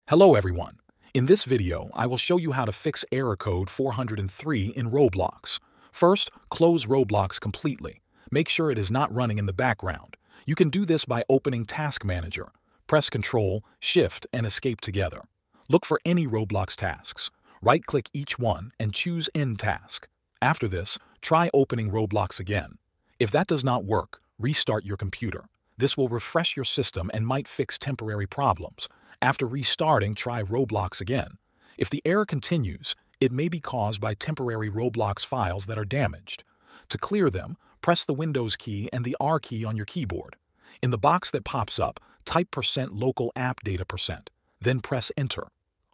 Hello everyone. In this video, I will show you how to fix error code 403 in Roblox. First, close Roblox completely. Make sure it is not running in the background. You can do this by opening Task Manager. Press Ctrl, Shift, and Escape together. Look for any Roblox tasks. Right-click each one and choose End Task. After this, try opening Roblox again. If that does not work, restart your computer. This will refresh your system and might fix temporary problems. After restarting, try Roblox again. If the error continues, it may be caused by temporary Roblox files that are damaged. To clear them, press the Windows key and the R key on your keyboard. In the box that pops up, type %local app data %, then press Enter.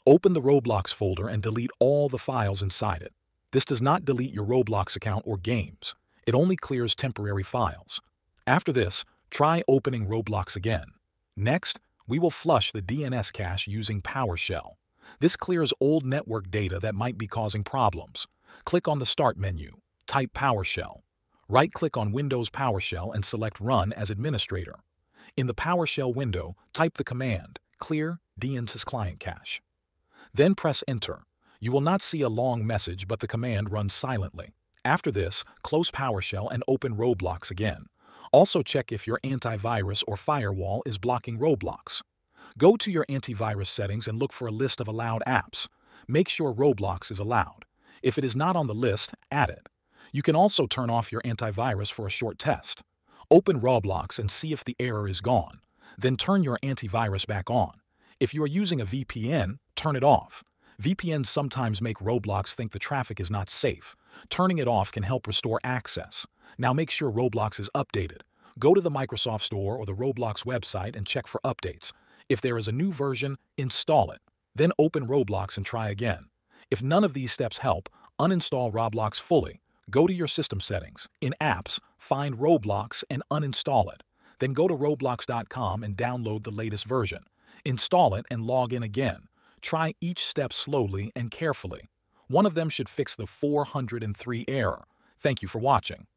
Open the Roblox folder and delete all the files inside it. This does not delete your Roblox account or games. It only clears temporary files. After this, try opening Roblox again. Next, we will flush the DNS cache using PowerShell. This clears old network data that might be causing problems. Click on the Start menu, type PowerShell. Right-click on Windows PowerShell and select Run as administrator. In the PowerShell window, type the command, clear DNS client cache. Then press Enter. You will not see a long message, but the command runs silently. After this, close PowerShell and open Roblox again. Also check if your antivirus or firewall is blocking Roblox. Go to your antivirus settings and look for a list of allowed apps. Make sure Roblox is allowed. If it is not on the list, add it. You can also turn off your antivirus for a short test. Open Roblox and see if the error is gone. Then turn your antivirus back on. If you are using a VPN, turn it off. VPNs sometimes make Roblox think the traffic is not safe. Turning it off can help restore access. Now make sure Roblox is updated. Go to the Microsoft Store or the Roblox website and check for updates. If there is a new version, install it. Then open Roblox and try again. If none of these steps help, uninstall Roblox fully. Go to your system settings. In Apps, find Roblox and uninstall it. Then go to roblox.com and download the latest version. Install it and log in again. Try each step slowly and carefully. One of them should fix the 403 error. Thank you for watching.